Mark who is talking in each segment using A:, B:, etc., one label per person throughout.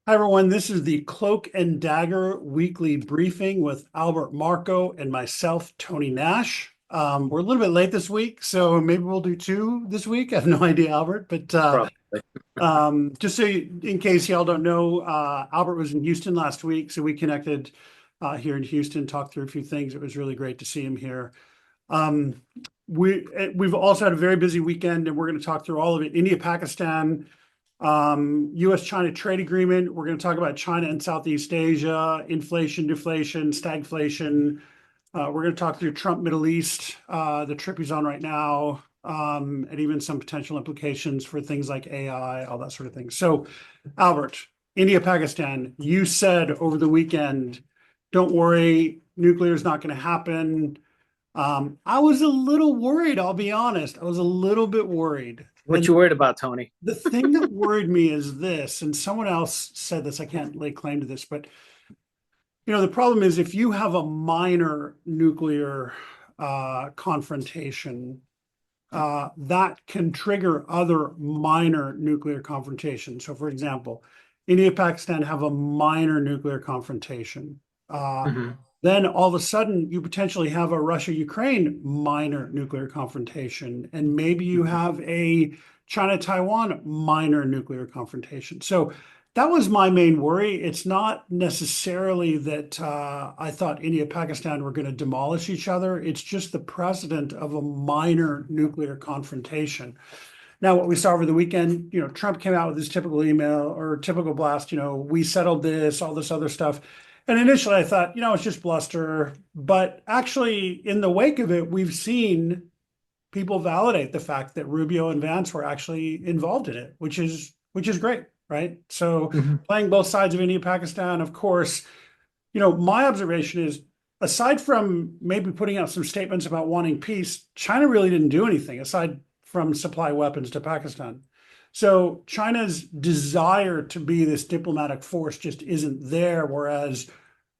A: Hi, everyone. This is the Cloak and Dagger weekly briefing with Albert Marko and myself, Tony Nash. We're a little bit late this week, so maybe we'll do two this week. I have no idea, Albert, but
B: Probably.
A: just in case y'all don't know, Albert was in Houston last week, so we connected here in Houston, talked through a few things. It was really great to see him here. We've also had a very busy weekend, and we're going to talk through all of it. India, Pakistan, U.S. China trade agreement. We're going to talk about China and Southeast Asia, inflation, deflation, stagflation. We're going to talk through Trump, Middle East, the trip he's on right now, and even some potential implications for things like AI, all that sort of thing. So, Albert, India, Pakistan, you said over the weekend, don't worry, nuclear is not going to happen. I was a little worried, I'll be honest. I was a little bit worried.
B: What you worried about, Tony?
A: The thing that worried me is this, and someone else said this, I can't lay claim to this, but the problem is if you have a minor nuclear confrontation, that can trigger other minor nuclear confrontations. So for example, India, Pakistan have a minor nuclear confrontation. Then all of a sudden you potentially have a Russia-Ukraine minor nuclear confrontation, and maybe you have a China-Taiwan minor nuclear confrontation. So that was my main worry. It's not necessarily that I thought India, Pakistan were going to demolish each other. It's just the precedent of a minor nuclear confrontation. Now, what we saw over the weekend, Trump came out with his typical email or typical blast, we settled this, all this other stuff. And initially I thought, it's just bluster. But actually, in the wake of it, we've seen people validate the fact that Rubio and Vance were actually involved in it, which is great, right? So playing both sides of India, Pakistan, of course, my observation is, aside from maybe putting out some statements about wanting peace, China really didn't do anything aside from supply weapons to Pakistan. So China's desire to be this diplomatic force just isn't there, whereas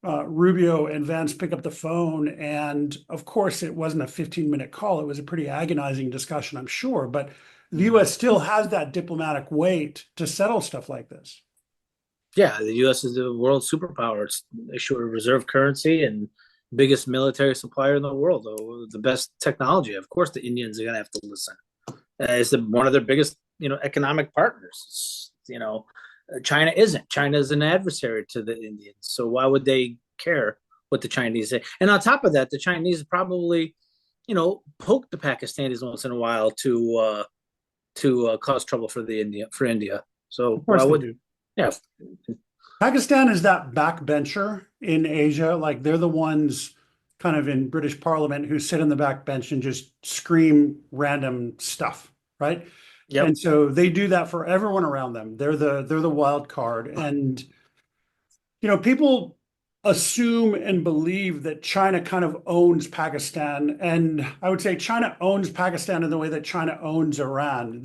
A: Rubio and Vance pick up the phone, and of course it wasn't a 15-minute call. It was a pretty agonizing discussion, I'm sure, but the U.S. still has that diplomatic weight to settle stuff like this.
B: Yeah, the U.S. is the world superpower. It's issuer of reserve currency and biggest military supplier in the world. The best technology. Of course, the Indians are going to have to listen. It's one of their biggest economic partners. China isn't. China is an adversary to the Indians. So why would they care what the Chinese say? And on top of that, the Chinese probably, poke the Pakistanis once in a while to cause trouble for India. So why would
A: do?
B: Yeah.
A: Pakistan is that backbencher in Asia. Like they're the ones kind of in British Parliament who sit in the back bench and just scream random stuff, right?
B: Yep.
A: And so they do that for everyone around them. They're the wild card. And people assume and believe that China kind of owns Pakistan. And I would say China owns Pakistan in the way that China owns Iran.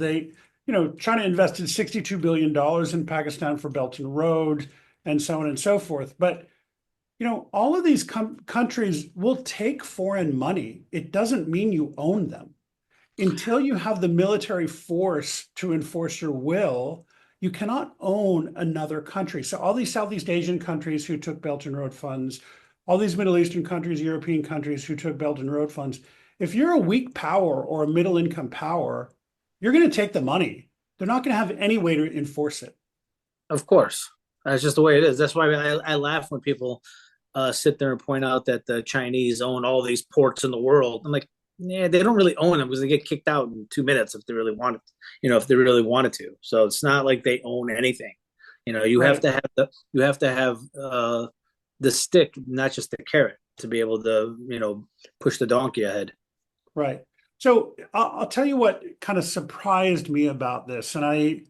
A: China invested $62 billion in Pakistan for Belt and Road and so on and so forth. But all of these countries will take foreign money. It doesn't mean you own them. Until you have the military force to enforce your will, you cannot own another country. So all these Southeast Asian countries who took Belt and Road funds, all these Middle Eastern countries, European countries who took Belt and Road funds, if you're a weak power or a middle income power, you're going to take the money. They're not going to have any way to enforce it.
B: Of course. That's just the way it is. That's why I laugh when people sit there and point out that the Chinese own all these ports in the world. I'm like, yeah, they don't really own them because they get kicked out in 2 minutes if they really wanted, if they really wanted to. So it's not like they own anything. You have to have the stick, not just the carrot, to be able to push the donkey ahead.
A: Right. So I'll tell you what kind of surprised me about this, and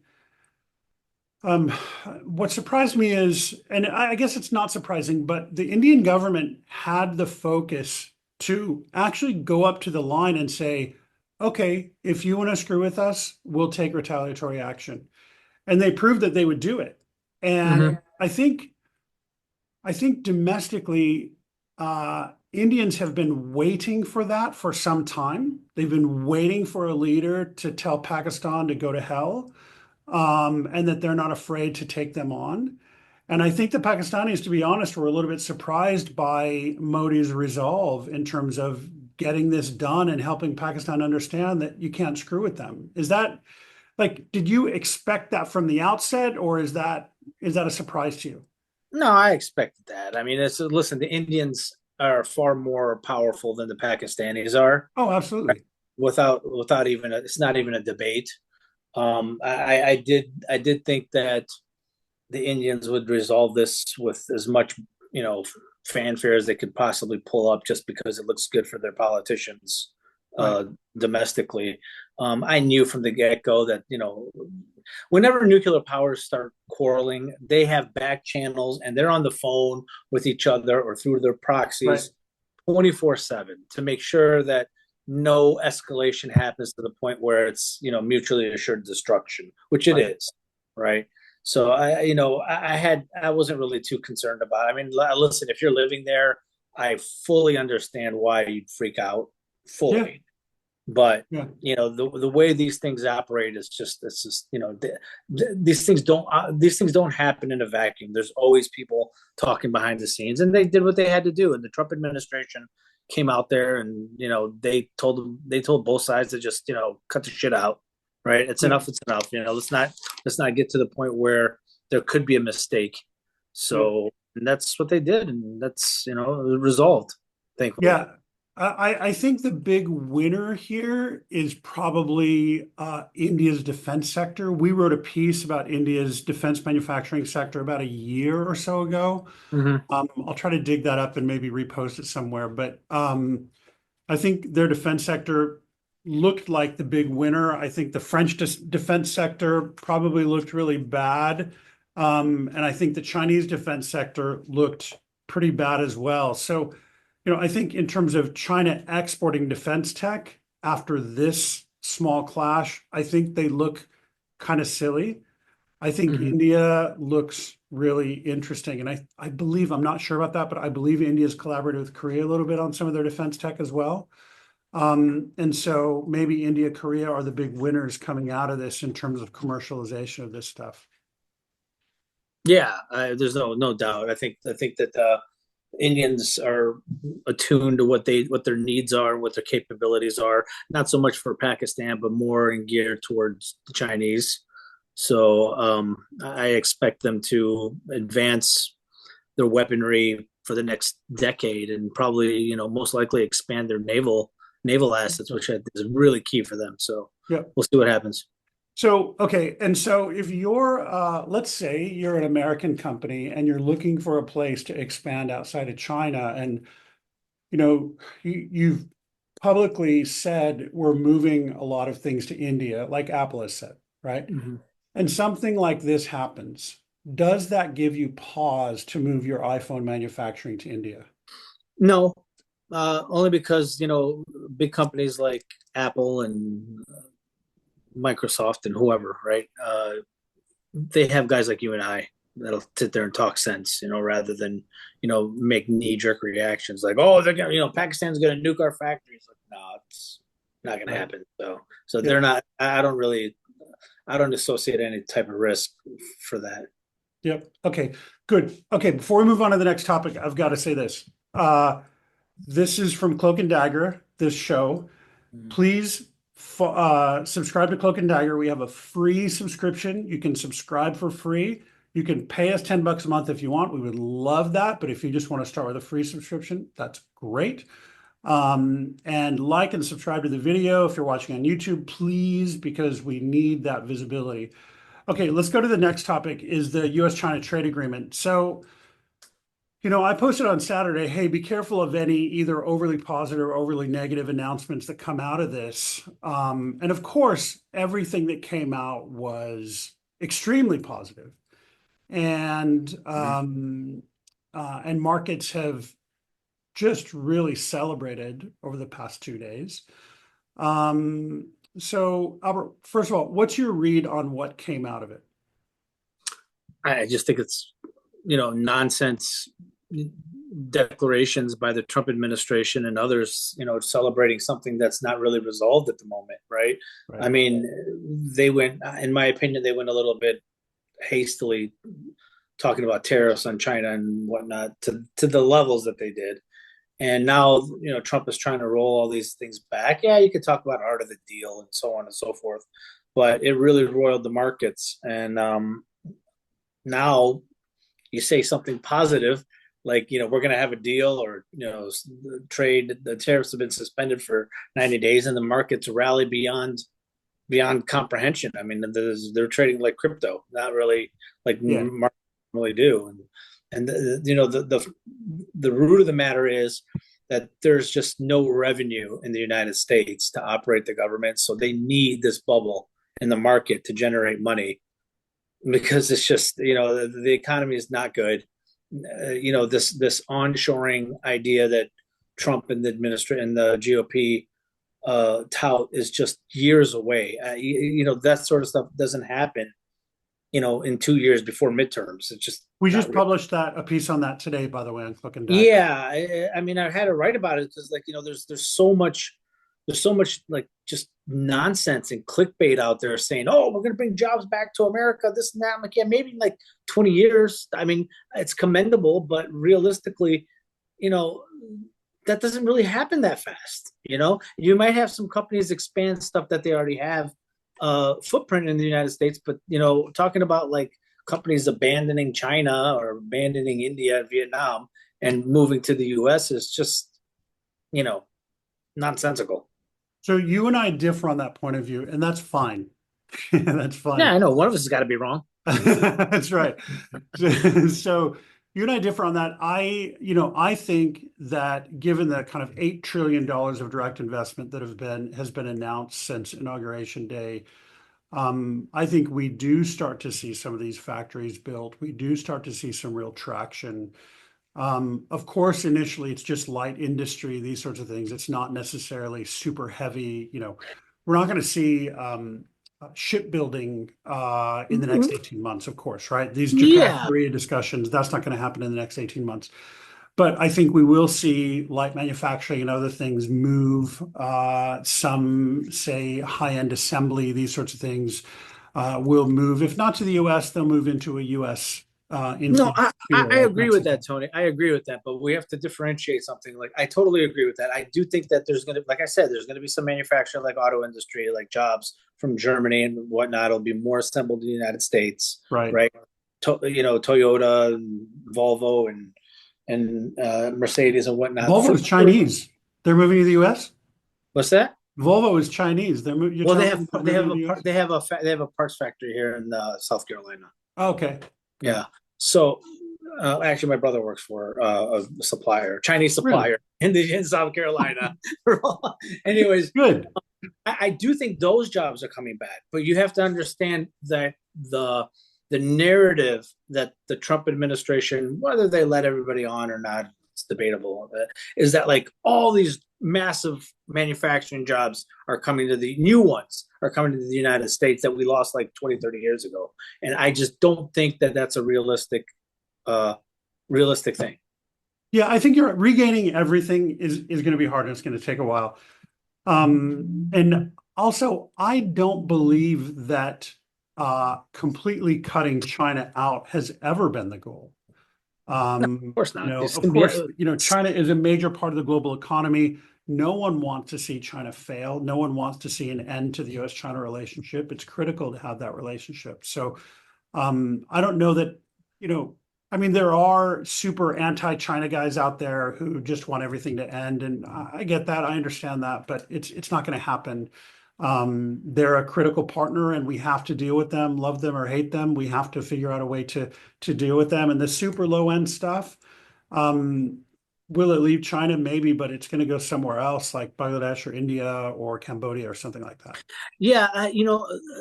A: what surprised me is, and I guess it's not surprising, but the Indian government had the focus to actually go up to the line and say, okay, if you want to screw with us, we'll take retaliatory action. And they proved that they would do it. And I think domestically, Indians have been waiting for that for some time. They've been waiting for a leader to tell Pakistan to go to hell, and that they're not afraid to take them on. And I think the Pakistanis, to be honest, were a little bit surprised by Modi's resolve in terms of getting this done and helping Pakistan understand that you can't screw with them. Is that like, did you expect that from the outset, or is that a surprise to you?
B: No, I expected that. I mean, listen, the Indians are far more powerful than the Pakistanis are.
A: Oh, absolutely.
B: Without even it's not even a debate. I did think that the Indians would resolve this with as much, you know, fanfare as they could possibly pull up, just because it looks good for their politicians
A: Right.
B: domestically. I knew from the get go that, you know, whenever nuclear powers start quarreling, they have back channels and they're on the phone with each other or through their
A: Right.
B: proxies 24/7 to make sure that no escalation happens to the point where it's, you know, mutually assured destruction, which it
A: Right.
B: is, right? So I wasn't really too concerned about it. I mean, listen, if you're living there, I fully understand why you'd freak out,
A: Yeah.
B: fully. But
A: Yeah.
B: you know, the way these things operate is just, it's just, you know, these things don't happen in a vacuum. There's always people talking behind the scenes, and they did what they had to do. And the Trump administration came out there, and you know, they told both sides to just, you know, cut the shit out. Right? It's
A: Yeah.
B: enough. It's enough. You know, let's not get to the point where there could be a mistake.
A: Yeah.
B: So, and that's what they did, and that's, you know, resolved, thankfully.
A: Yeah. I think the big winner here is probably India's defense sector. We wrote a piece about India's defense manufacturing sector about a year or so ago.
B: Mm-hmm.
A: I'll try to dig that up and maybe repost it somewhere. But I think their defense sector looked like the big winner. I think the French defense sector probably looked really bad. And I think the Chinese defense sector looked pretty bad as well. So, I think in terms of China exporting defense tech after this small clash, I think they look kind of silly. I think
B: Mm-hmm.
A: India looks really interesting. And I believe, I'm not sure about that, but I believe India's collaborated with Korea a little bit on some of their defense tech as well. And so maybe India, Korea are the big winners coming out of this in terms of commercialization of this stuff.
B: Yeah, there's no doubt. I think that Indians are attuned to what their needs are, what their capabilities are. Not so much for Pakistan, but more in gear towards the Chinese. So I expect them to advance their weaponry for the next decade, and probably, you know, most likely expand their naval assets, which I think is really key for them. So
A: Yeah.
B: we'll see what happens.
A: So, okay. And so if you're, let's say you're an American company and you're looking for a place to expand outside of China, and, you've publicly said we're moving a lot of things to India, like Apple has said, right?
B: Mm-hmm.
A: And something like this happens. Does that give you pause to move your iPhone manufacturing to India?
B: No, only because, you know, big companies like Apple and Microsoft and whoever, right? They have guys like you and I that'll sit there and talk sense, you know, rather than, you know, make knee jerk reactions like, oh, they're gonna, you know, Pakistan's gonna nuke our factories. Like, no, it's not gonna
A: Right.
B: happen. So
A: Yeah.
B: they're not. I don't associate any type of risk for that.
A: Yep. Okay. Good. Okay. Before we move on to the next topic, I've got to say this. This is from Cloak and Dagger, this show.
B: Mhm.
A: Please subscribe to Cloak and Dagger. We have a free subscription. You can subscribe for free. You can pay us $10 a month if you want. We would love that. But if you just want to start with a free subscription, that's great. And like and subscribe to the video if you're watching on YouTube, please, because we need that visibility. Okay, let's go to the next topic is the U.S. China trade agreement. So, I posted on Saturday, hey, be careful of any either overly positive or overly negative announcements that come out of this. And of course, everything that came out was extremely positive. And and markets have just really celebrated over the past 2 days. So, Albert, first of all, what's your read on what came out of it?
B: I just think it's, you know, nonsense declarations by the Trump administration and others, you know, celebrating something that's not really resolved at the moment, right? I
A: Right.
B: mean, in my opinion, they went a little bit hastily talking about tariffs on China and whatnot to the levels that they did. And now, Trump is trying to roll all these things back. Yeah, you could talk about art of the deal and so on and so forth, but it really roiled the markets. And now you say something positive, like, we're going to have a deal, or, trade, the tariffs have been suspended for 90 days and the markets rally beyond comprehension. I mean, they're trading like crypto, not really like
A: Yeah.
B: markets normally do. And the root of the matter is that there's just no revenue in the United States to operate the government, so they need this bubble in the market to generate money, because it's just, the economy is not good. This onshoring idea that Trump and the administration and the GOP tout is just years away. That sort of stuff doesn't happen, in 2 years before midterms. It's just
A: We just published a piece on that today, by the way, on Cloak and Dagger.
B: Yeah, I mean, I had to write about it because, like, there's so much like just nonsense and clickbait out there saying, "Oh, we're going to bring jobs back to America," this and that. I'm like, yeah, maybe in like 20 years. I mean, it's commendable, but realistically, that doesn't really happen that fast. You might have some companies expand stuff that they already have footprint in the United States, but talking about like companies abandoning China or abandoning India, Vietnam, and moving to the U.S. is just, nonsensical.
A: So you and I differ on that point of view, and that's fine. That's fine.
B: Yeah, I know one of us has got to be wrong.
A: That's right. So you and I differ on that. I think that given the kind of $8 trillion of direct investment that has been announced since Inauguration Day, I think we do start to see some of these factories built. We do start to see some real traction. Of course, initially it's just light industry, these sorts of things. It's not necessarily super heavy. We're not going to see shipbuilding in the next 18 months, of course, right? These Japan Korea discussions, that's not going to happen in the next 18 months. But I think we will see light manufacturing and other things move. Some say high-end assembly, these sorts of things will move. If not to the U.S., they'll move into a U.S.
B: No, I agree with that, Tony. I agree with that, but we have to differentiate something. Like, I totally agree with that. I do think that there's going to, like I said, there's going to be some manufacturing, like auto industry, like jobs from Germany and whatnot. It'll be more assembled in the United States, right? Toyota, and Volvo, and Mercedes and whatnot.
A: Volvo is Chinese. They're moving to the U.S.
B: What's that?
A: Volvo is Chinese. They're moving.
B: Well, they have a parts factory here in South Carolina.
A: Okay.
B: Yeah. So, actually, my brother works for a supplier, Chinese supplier, really? in South Carolina. Anyways,
A: good.
B: I do think those jobs are coming back, but you have to understand that the narrative that the Trump administration, whether they let everybody on or not, it's debatable, is that like all these massive manufacturing jobs are coming to the new ones are coming to the United States that we lost like 20, 30 years ago. And I just don't think that that's a realistic thing.
A: Yeah, I think you're regaining everything is going to be hard and it's going to take a while. And also, I don't believe that completely cutting China out has ever been the goal.
B: No, of course not.
A: China is a major part of the global economy. No one wants to see China fail. No one wants to see an end to the U.S. China relationship. It's critical to have that relationship. So I don't know that, there are super anti-China guys out there who just want everything to end. And I get that. I understand that, but it's not going to happen. They're a critical partner and we have to deal with them, love them or hate them. We have to figure out a way to deal with them. And the super low end stuff, will it leave China? Maybe, but it's going to go somewhere else like Bangladesh or India or Cambodia or something like that.
B: Yeah.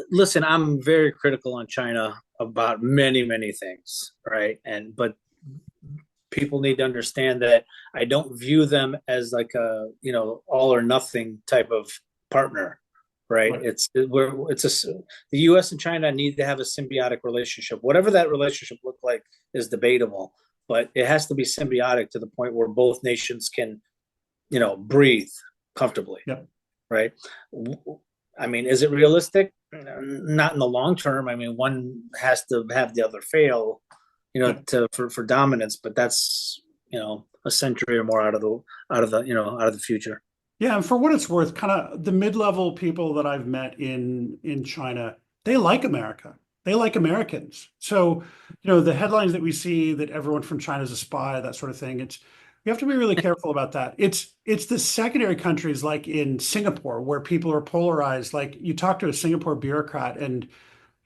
B: Listen, I'm very critical on China about many, many things. Right. But people need to understand that I don't view them as like a, all or nothing type of partner. Right. The U.S. and China need to have a symbiotic relationship. Whatever that relationship look like is debatable, but it has to be symbiotic to the point where both nations can, breathe comfortably.
A: Yep.
B: Right. I mean, is it realistic? Not in the long term. I mean, one has to have the other fail.
A: Yeah.
B: for dominance, but that's, a century or more out of the future.
A: Yeah, and for what it's worth, kind of the mid-level people that I've met in China, they like America. They like Americans. So, the headlines that we see that everyone from China is a spy, that sort of thing, we have to be really careful about that. It's the secondary countries like in Singapore where people are polarized. Like you talk to a Singapore bureaucrat and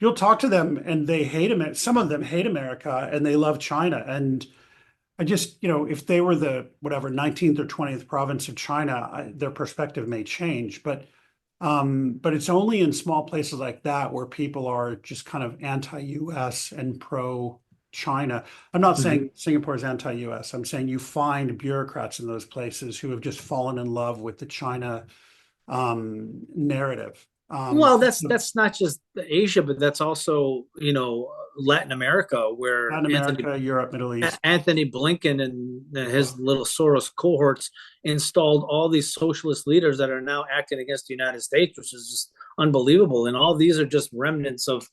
A: you'll talk to them and they hate America. Some of them hate America and they love China. And I just, if they were the whatever 19th or 20th province of China, their perspective may change. But it's only in small places like that where people are just kind of anti-US and pro-China. I'm not
B: Mhm.
A: saying Singapore is anti-US. I'm saying you find bureaucrats in those places who have just fallen in love with the China narrative.
B: Well, that's not just Asia, but that's also, Latin America, where
A: Latin America, Europe, Middle East.
B: Anthony Blinken and his little Soros cohorts installed all these socialist leaders that are now acting against the United States, which is just unbelievable. And all these are just remnants of,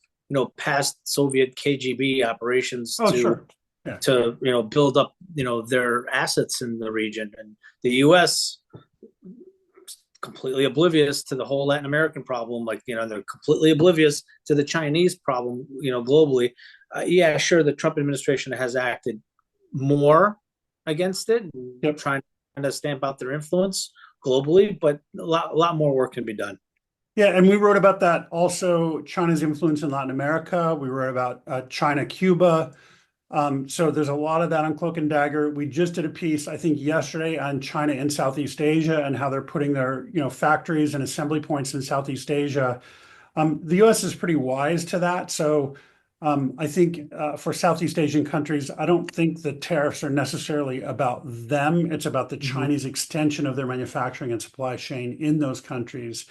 B: past Soviet KGB operations
A: Oh, sure. Yeah.
B: to build up their assets in the region. And the U.S. completely oblivious to the whole Latin American problem. Like, they're completely oblivious to the Chinese problem, globally. Yeah, sure, the Trump administration has acted more against it,
A: Yep.
B: trying to stamp out their influence globally, but a lot more work can be done.
A: Yeah, and we wrote about that also, China's influence in Latin America. We wrote about China, Cuba. So there's a lot of that on Cloak and Dagger. We just did a piece, I think, yesterday on China and Southeast Asia and how they're putting their, factories and assembly points in Southeast Asia. The US is pretty wise to that. So I think for Southeast Asian countries, I don't think the tariffs are necessarily about them. It's about the Chinese extension of their manufacturing and supply chain in those countries.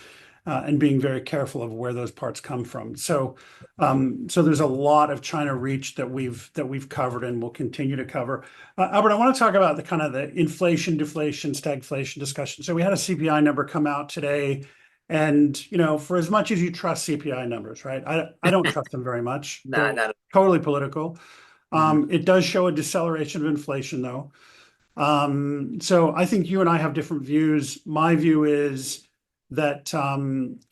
A: And being very careful of where those parts come from. So there's a lot of China reach that we've covered and will continue to cover. Albert, I want to talk about the kind of the inflation, deflation, stagflation discussion. So we had a CPI number come out today, and for as much as you trust CPI numbers, right? I don't trust them very much.
B: Nah,
A: They're
B: not.
A: totally political.
B: Mhm.
A: It does show a deceleration of inflation, though. So I think you and I have different views. My view is that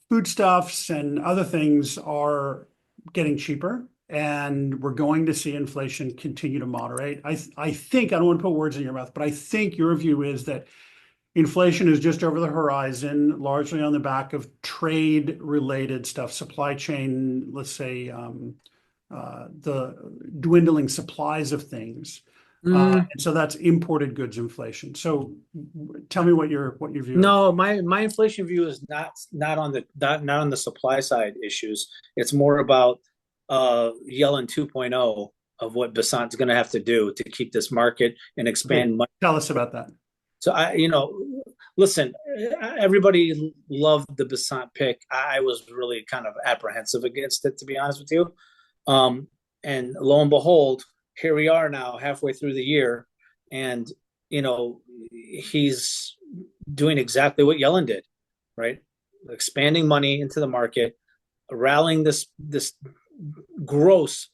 A: foodstuffs and other things are getting cheaper, and we're going to see inflation continue to moderate. I think, I don't want to put words in your mouth, but I think your view is that inflation is just over the horizon, largely on the back of trade-related stuff, supply chain, let's say, the dwindling supplies of things. And so that's imported goods inflation. So tell me what your view is.
B: No, my inflation view is not on the supply side issues. It's more about Yellen 2.0 of what Basant's going to have to do to keep this market and
A: Okay,
B: expand money.
A: tell us about that.
B: So listen, everybody loved the Basant pick. I was really kind of apprehensive against it, to be honest with you. And lo and behold, here we are now, halfway through the year, and he's doing exactly what Yellen did, right? Expanding money into the market, rallying this gross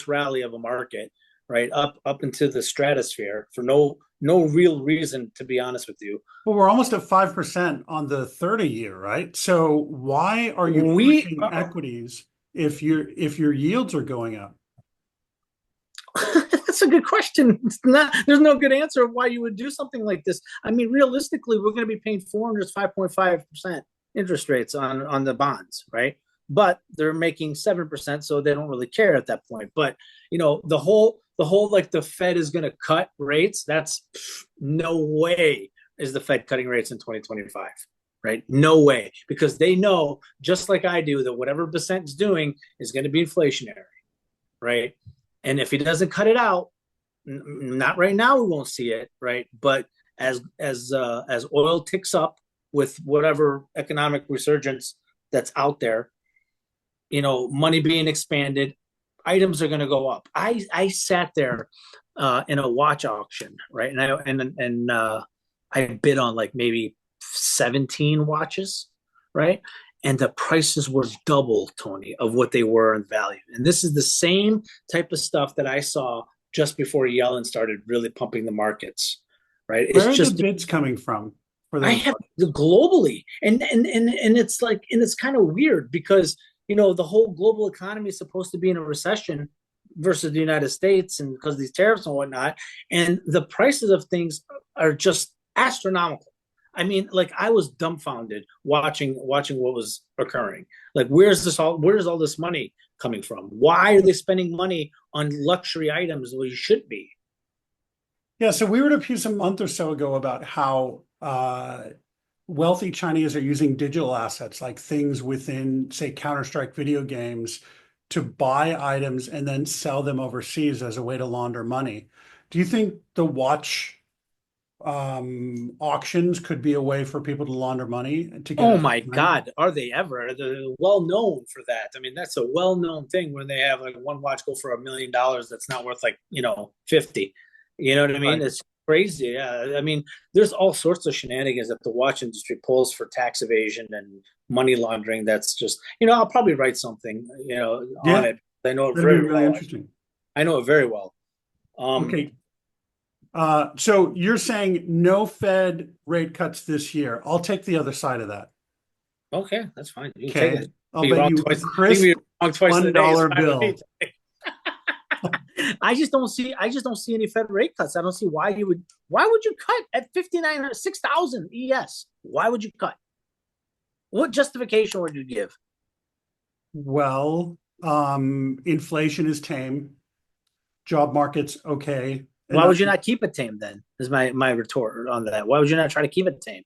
B: rally of a market, right, up into the stratosphere for no real reason, to be honest with you.
A: Well, we're almost at 5% on the 30-year, right? So why are you
B: We
A: pushing equities if your yields are going up?
B: That's a good question. There's no good answer of why you would do something like this. I mean, realistically, we're going to be paying 5.5% interest rates on the bonds, right? But they're making 7%, so they don't really care at that point. But the whole like the Fed is going to cut rates. That's no way is the Fed cutting rates in 2025, right? No way, because they know, just like I do, that whatever Basant is doing is going to be inflationary, right? And if he doesn't cut it out, not right now, we won't see it, right? But as oil ticks up with whatever economic resurgence that's out there, money being expanded, items are going to go up. I sat there in a watch auction, right? And I bid on like maybe 17 watches, right? And the prices were double, Tony, of what they were in value. And this is the same type of stuff that I saw just before Yellen started really pumping the markets, right?
A: Where
B: It's
A: are the
B: just
A: bids coming from for
B: I
A: those?
B: have the globally, and it's like, and it's kind of weird because the whole global economy is supposed to be in a recession versus the United States, and because of these tariffs and whatnot, and the prices of things are just astronomical. I mean, like I was dumbfounded watching what was occurring. Like, where's all this money coming from? Why are they spending money on luxury items where you should be?
A: Yeah, so we wrote a piece a month or so ago about how wealthy Chinese are using digital assets, like things within, say, Counter-Strike video games, to buy items and then sell them overseas as a way to launder money. Do you think the watch auctions could be a way for people to launder money to get
B: Oh
A: it?
B: my God, are they ever? They're well known for that. I mean, that's a well known thing when they have like one watch go for $1 million that's not worth like 50. You know what I mean?
A: Right.
B: It's crazy. Yeah, I mean, there's all sorts of shenanigans that the watch industry pulls for tax evasion and money laundering. That's just I'll probably write something on
A: Yeah,
B: it. I know it
A: that'd be
B: very
A: really
B: well.
A: interesting.
B: I know it very well.
A: Okay. So you're saying no Fed rate cuts this year. I'll take the other side of that.
B: Okay, that's fine. You can take
A: Okay.
B: it.
A: I'll
B: Be
A: bet
B: wrong
A: you a
B: twice. You can
A: crisp
B: be wrong twice in a day. It's
A: $1
B: fine with me.
A: bill.
B: I just don't see any Fed rate cuts. I don't see why would you cut at 59 or 6,000 ES? Why would you cut? What justification would you give?
A: Well, inflation is tame, job market's okay. And
B: Why would you not keep it tame then? Is my retort on that. Why would you not try to keep it tame?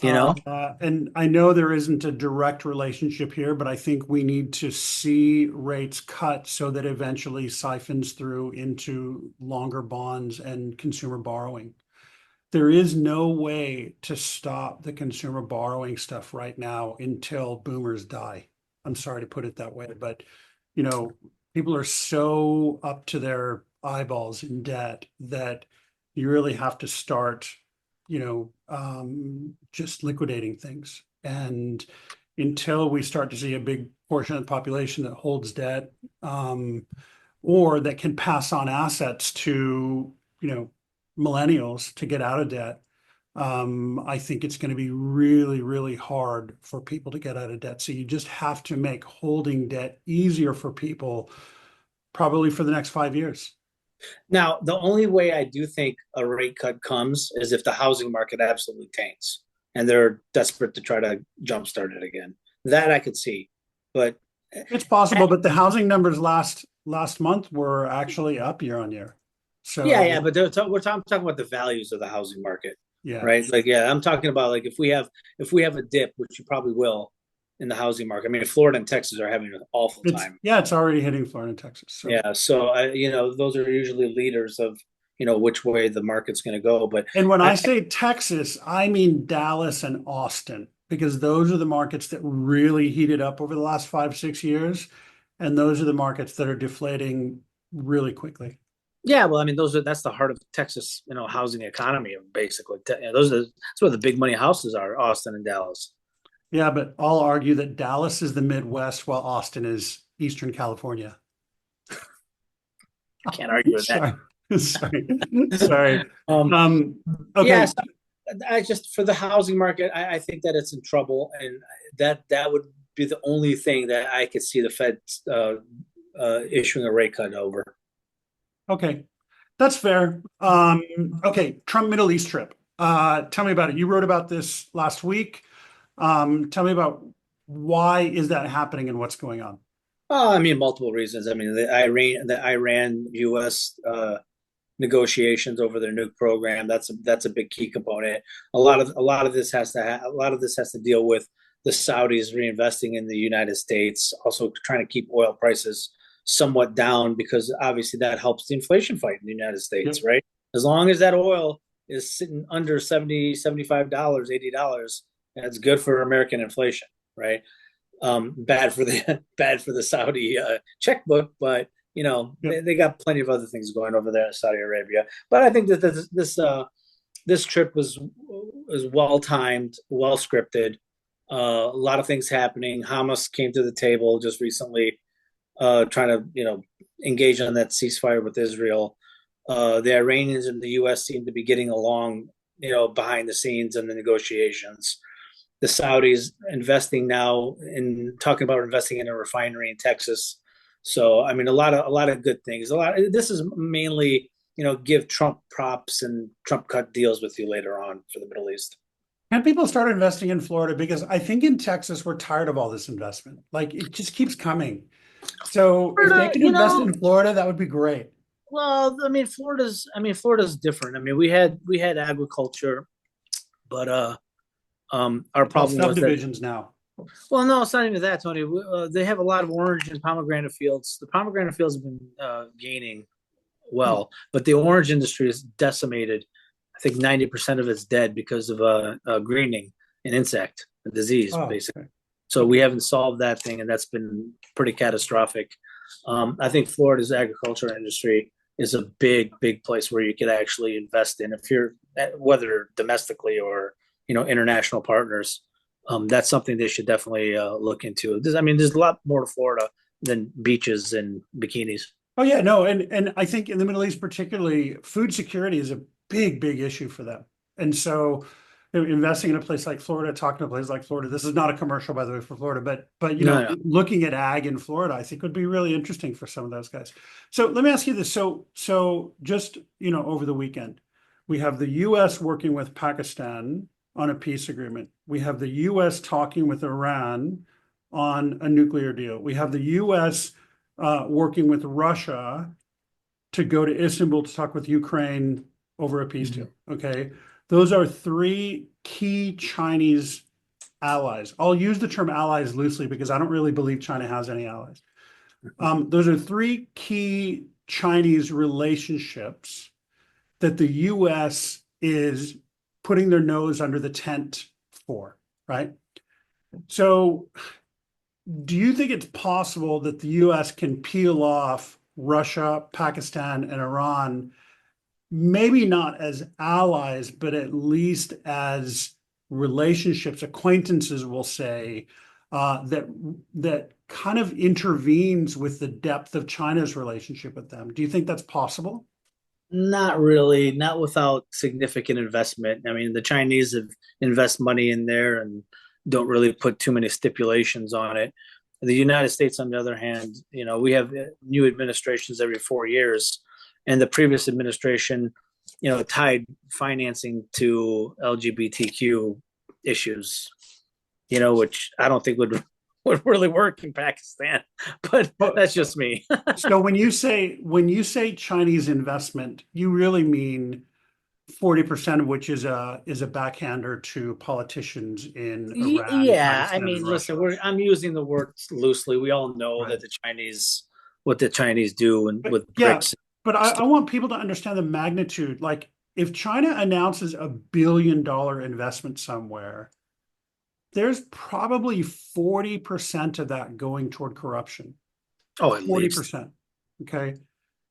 B: You know?
A: and I know there isn't a direct relationship here, but I think we need to see rates cut so that eventually siphons through into longer bonds and consumer borrowing. There is no way to stop the consumer borrowing stuff right now until boomers die. I'm sorry to put it that way, but you know, people are so up to their eyeballs in debt that you really have to start, just liquidating things. And until we start to see a big portion of the population that holds debt, or that can pass on assets to, millennials to get out of debt, I think it's going to be really, really hard for people to get out of debt. So you just have to make holding debt easier for people, probably for the next 5 years.
B: Now, the only way I do think a rate cut comes is if the housing market absolutely tanks and they're desperate to try to jumpstart it again. That I could see, but
A: It's possible, but the housing numbers last month were actually up year on year.
B: yeah,
A: So
B: but I'm talking about the values of the housing market,
A: yeah,
B: right? Like, yeah, I'm talking about like if we have a dip, which you probably will in the housing market. I mean, Florida and Texas are having an awful time.
A: it's already hitting Florida and Texas. So
B: Yeah, so those are usually leaders of which way the market's going to go. But
A: and when I
B: I,
A: say Texas, I mean Dallas and Austin, because those are the markets that really heated up over the last 5, 6 years. And those are the markets that are deflating really quickly.
B: yeah, well, I mean, that's the heart of Texas, housing economy, basically. That's where the big money houses are, Austin and Dallas.
A: Yeah, but I'll argue that Dallas is the Midwest while Austin is Eastern California.
B: I can't argue with that.
A: Sorry. Sorry. Sorry.
B: Um,
A: Okay.
B: yeah, so I just for the housing market, I think that it's in trouble, and that would be the only thing that I could see the Fed issuing a rate cut over.
A: Okay. That's fair. Okay. Trump Middle East trip. Tell me about it. You wrote about this last week. Tell me about why is that happening and what's going on?
B: I mean, multiple reasons. I mean, the Iran U.S. Negotiations over their nuke program. That's a big key component. A lot of this has to deal with the Saudis reinvesting in the United States, also trying to keep oil prices somewhat down because obviously that helps the inflation fight in the United States,
A: Yep.
B: right? As long as that oil is sitting under 70, $75, $80, that's good for American inflation, right? Bad for the Saudi checkbook, but
A: Yep.
B: they got plenty of other things going over there in Saudi Arabia. But I think that this trip was well timed, well scripted. A lot of things happening. Hamas came to the table just recently, trying to engage on that ceasefire with Israel. The Iranians and the U.S. seem to be getting along, behind the scenes in the negotiations. The Saudis investing now in talking about investing in a refinery in Texas. So I mean, a lot of good things. This is mainly give Trump props and Trump cut deals with you later on for the Middle East.
A: And people start investing in Florida because I think in Texas we're tired of all this investment. Like it just keeps coming. So if they
B: Florida,
A: can invest in Florida, that would be great.
B: well, Florida's different. I mean, we had agriculture, but our
A: It's all
B: problem was that.
A: subdivisions now.
B: Well, no, it's not even that, Tony. They have a lot of orange and pomegranate fields. The pomegranate fields have been gaining
A: Hmm.
B: well, but the orange industry is decimated. I think 90% of it's dead because of greening, an insect, a disease,
A: Oh,
B: basically.
A: okay.
B: So we haven't solved that thing, and that's been pretty catastrophic. I think Florida's agriculture industry is a big, big place where you could actually invest in if you're whether domestically or international partners. That's something they should definitely look into. There's a lot more to Florida than beaches and bikinis.
A: Oh yeah, no, and I think in the Middle East particularly, food security is a big, big issue for them. And so investing in a place like Florida, talking to a place like Florida, this is not a commercial, by the way, for Florida, but
B: No, no.
A: looking at ag in Florida, I think would be really interesting for some of those guys. So let me ask you this. So just, over the weekend, we have the US working with Pakistan on a peace agreement. We have the US talking with Iran on a nuclear deal. We have the US working with Russia to go to Istanbul to talk with Ukraine over a peace
B: Mhm.
A: deal. Okay. Those are three key Chinese allies. I'll use the term allies loosely because I don't really believe China has any allies. Those are three key Chinese relationships that the US is putting their nose under the tent for, right? So do you think it's possible that the US can peel off Russia, Pakistan, and Iran, maybe not as allies, but at least as relationships, acquaintances, we'll say, that kind of intervenes with the depth of China's relationship with them? Do you think that's possible?
B: Not really, not without significant investment. I mean, the Chinese have invest money in there and don't really put too many stipulations on it. The United States, on the other hand, we have new administrations every 4 years, and the previous administration, tied financing to LGBTQ issues, which I don't think would really work in Pakistan, but
A: But
B: that's just me.
A: so when you say Chinese investment, you really mean 40% of which is a backhander to politicians in Iran,
B: Yeah, I
A: Pakistan, and
B: mean, listen,
A: Russia.
B: I'm using the word loosely. We all know
A: Right.
B: that what the Chinese do, and
A: But
B: with
A: yeah,
B: BRICS.
A: but I want people to understand the magnitude. Like if China announces $1 billion investment somewhere, there's probably 40% of that going toward corruption.
B: Oh, at least.
A: 40%. Okay.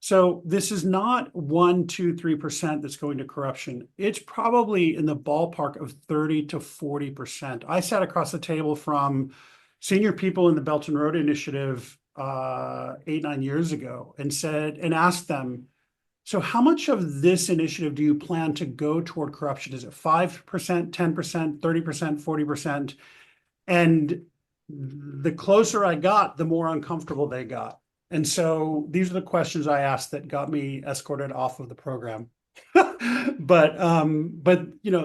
A: So this is not 1, 2, 3% that's going to corruption. It's probably in the ballpark of 30 to 40%. I sat across the table from senior people in the Belt and Road Initiative 8, 9 years ago and asked them, so how much of this initiative do you plan to go toward corruption? Is it 5%, 10%, 30%, 40%? And the closer I got, the more uncomfortable they got. And so these are the questions I asked that got me escorted off of the program. But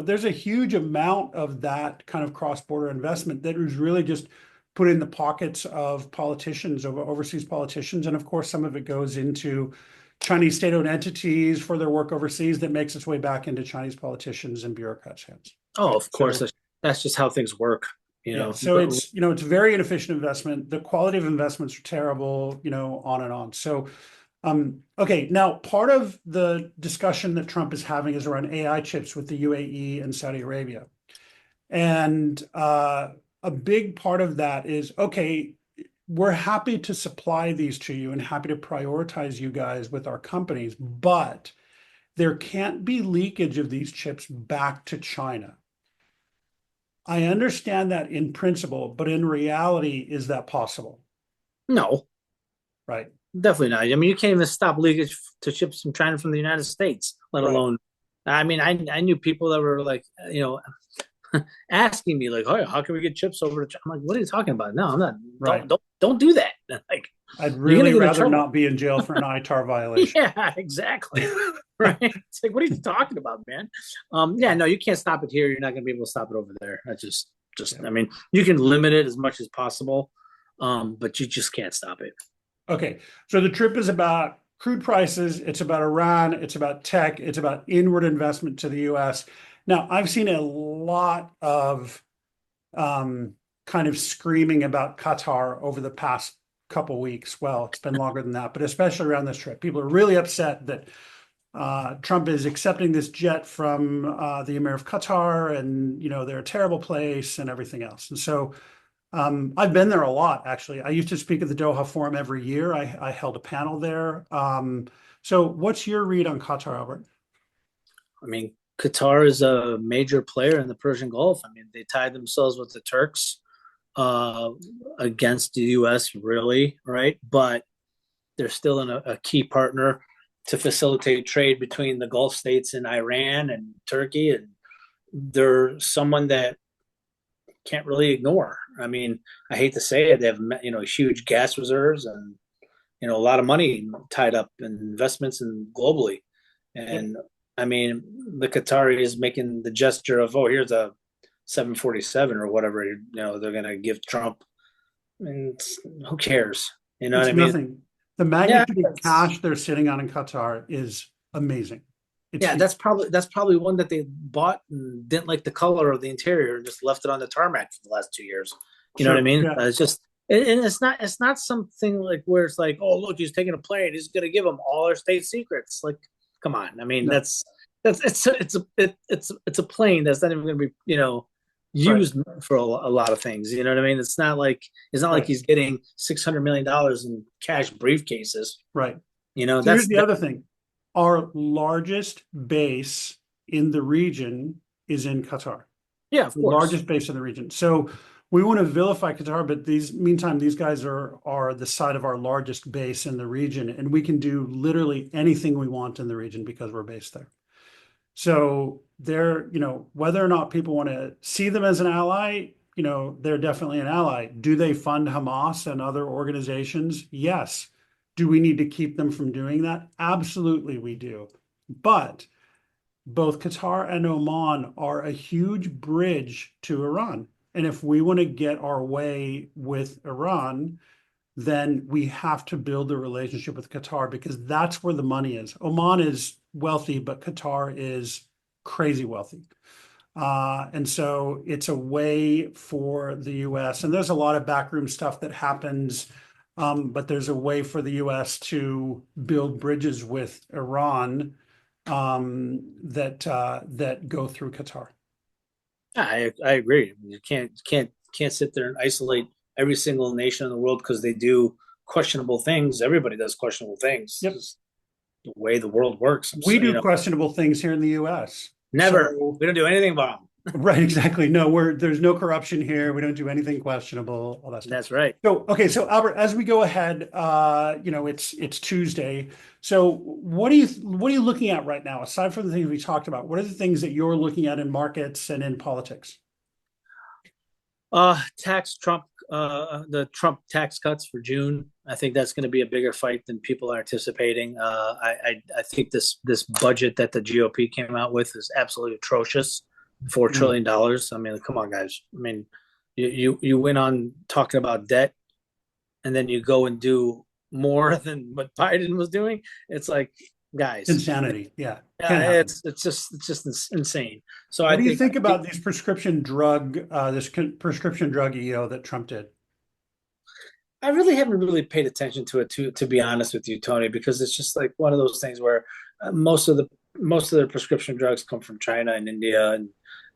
A: there's a huge amount of that kind of cross-border investment that was really just put in the pockets of politicians, of overseas politicians, and of course some of it goes into Chinese state-owned entities for their work overseas that makes its way back into Chinese politicians and bureaucrats' hands.
B: Oh,
A: Right.
B: of course,
A: So
B: that's just how things work.
A: yeah, so
B: But
A: it's very inefficient investment. The quality of investments are terrible, on and on. So okay, now part of the discussion that Trump is having is around AI chips with the UAE and Saudi Arabia. And a big part of that is, okay, we're happy to supply these to you and happy to prioritize you guys with our companies, but there can't be leakage of these chips back to China. I understand that in principle, but in reality, is that possible?
B: no,
A: Right.
B: definitely not. I mean, you can't even stop leakage to ships from China from the United States, let
A: Right.
B: alone. I mean, I knew people that were like, asking me like, "Oh, how can we get chips over to China?" I'm like, "What are you talking about? No, I'm not.
A: Right.
B: Don't do that. Like,
A: I'd
B: you're gonna
A: really
B: get in
A: rather
B: trouble."
A: not be in jail for an ITAR violation.
B: Yeah, exactly. Right. It's like, what are you talking about, man? Yeah, no, you can't stop it here. You're not gonna be able to stop it over there. That's just.
A: Yeah.
B: I mean, you can limit it as much as possible, but you just can't stop it.
A: Okay, so the trip is about crude prices, it's about Iran, it's about tech, it's about inward investment to the US. Now, I've seen a lot of kind of screaming about Qatar over the past couple weeks. Well, it's been longer than that, but especially around this trip. People are really upset that Trump is accepting this jet from the Emir of Qatar, and they're a terrible place and everything else. And so I've been there a lot, actually. I used to speak at the Doha Forum every year. I held a panel there. So what's your read on Qatar, Albert?
B: I mean, Qatar is a major player in the Persian Gulf. I mean, they tied themselves with the Turks uh, against the U.S. really, right? But they're still a key partner to facilitate trade between the Gulf states and Iran and Turkey, and they're someone that can't really ignore. I mean, I hate to say it, they have huge gas reserves and a lot of money tied up in investments and globally.
A: Yep.
B: And I mean, the Qatari is making the gesture of, oh, here's a 747 or whatever, they're going to give Trump. And who cares? You know what
A: It's
B: I mean?
A: nothing. The
B: Yeah,
A: magnitude of cash they're sitting on in Qatar is amazing. It's
B: yeah, that's probably one that they bought and didn't like the color of the interior and just left it on the tarmac for the last 2 years. You know what I
A: sure.
B: mean?
A: Yeah.
B: It's just, and it's not something like where it's like, oh, look, he's taking a plane, he's going to give them all our state secrets. Like, come on. I mean,
A: No.
B: that's it's a plane that's not even going to be
A: Right.
B: used for a lot of things. You know what I mean? It's not like
A: Right.
B: he's getting $600 million in cash briefcases.
A: Right. So here's
B: That's
A: the other thing. Our largest base in the region is in Qatar.
B: yeah, of
A: The
B: course.
A: largest base in the region. So we want to vilify Qatar, but meantime, these guys are the side of our largest base in the region, and we can do literally anything we want in the region because we're based there. So they're, whether or not people want to see them as an ally, they're definitely an ally. Do they fund Hamas and other organizations? Yes. Do we need to keep them from doing that? Absolutely, we do. But both Qatar and Oman are a huge bridge to Iran. And if we want to get our way with Iran, then we have to build a relationship with Qatar because that's where the money is. Oman is wealthy, but Qatar is crazy wealthy. And so it's a way for the US, and there's a lot of backroom stuff that happens, but there's a way for the US to build bridges with Iran that go through Qatar.
B: I agree. You can't sit there and isolate every single nation in the world because they do questionable things. Everybody does questionable things.
A: Yep.
B: It's the way the world works.
A: We do questionable things here in the US.
B: Never.
A: So
B: We don't do anything about them.
A: right, exactly. No, there's no corruption here. We don't do anything questionable, all that stuff.
B: That's right.
A: So, okay, so Albert, as we go ahead, it's Tuesday. So what are you looking at right now, aside from the things we talked about? What are the things that you're looking at in markets and in politics?
B: Tax Trump. The Trump tax cuts for June. I think that's going to be a bigger fight than people are anticipating. I think this budget that the GOP came out with is absolutely atrocious. $4 trillion. I mean, come on, guys. I mean, you went on talking about debt, and then you go and do more than what Biden was doing. It's like, guys,
A: Insanity. Yeah, can't happen.
B: it's just insane. So
A: What
B: I
A: do you
B: think
A: think about these prescription drug EO that Trump did?
B: I really haven't really paid attention to it to be honest with you, Tony, because it's just like one of those things where most of the prescription drugs come from China and India, and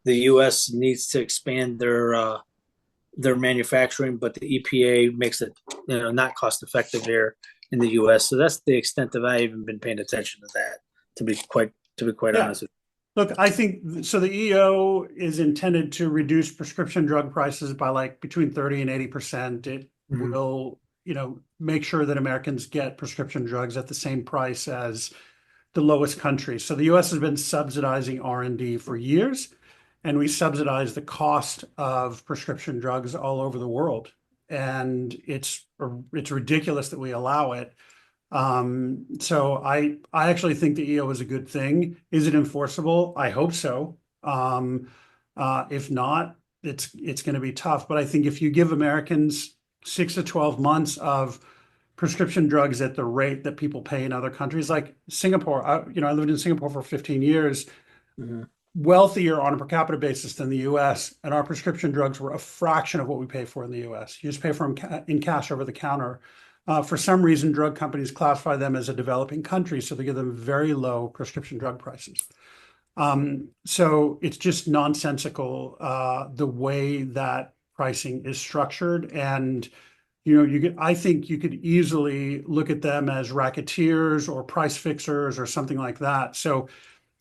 B: the U.S. needs to expand their manufacturing, but the EPA makes it not cost effective here in the U.S. So that's the extent of I even been paying attention to that. To be quite
A: Yeah.
B: honest with
A: Look, I think so. The EO is intended to reduce prescription drug prices by like between 30 and 80%. It
B: you.
A: will make sure that Americans get prescription drugs at the same price as the lowest countries. So the U.S. has been subsidizing R&D for years, and we subsidize the cost of prescription drugs all over the world. And it's ridiculous that we allow it. So I actually think the EO is a good thing. Is it enforceable? I hope so. If not, it's going to be tough. But I think if you give Americans 6 to 12 months of prescription drugs at the rate that people pay in other countries, like Singapore, I lived in Singapore for 15 years, wealthier on a per capita basis than the US, and our prescription drugs were a fraction of what we pay for in the US. You just pay for them in cash over the counter. For some reason, drug companies classify them as a developing country, so they give them very low prescription drug prices. So it's just nonsensical the way that pricing is structured. And I think you could easily look at them as racketeers or price fixers or something like that. So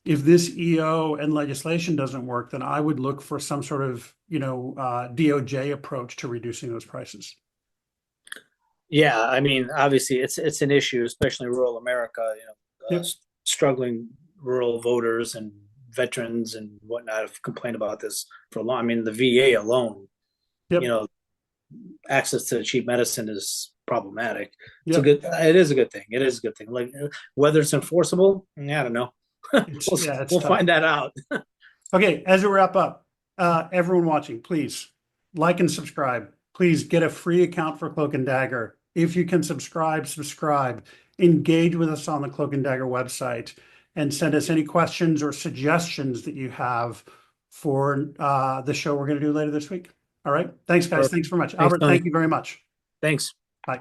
A: if this EO and legislation doesn't work, then I would look for some sort of DOJ approach to reducing those prices.
B: Yeah, I mean, obviously, it's an issue, especially in rural America.
A: Yep.
B: Struggling rural voters and veterans and whatnot have complained about this for a long. I mean, the VA alone,
A: Yep.
B: Access to cheap medicine is problematic.
A: Yep.
B: It is a good thing. It is a good thing. Like whether it's enforceable, I don't know. We'll find that out.
A: Okay, as we wrap up, everyone watching, please like and subscribe. Please get a free account for Cloak and Dagger. If you can subscribe. Engage with us on the Cloak and Dagger website and send us any questions or suggestions that you have for the show we're going to do later this week. All right. Thanks, guys.
B: Perfect.
A: Thanks very much.
B: Thanks,
A: Albert,
B: Tony.
A: thank you very much.
B: Thanks.
A: Bye.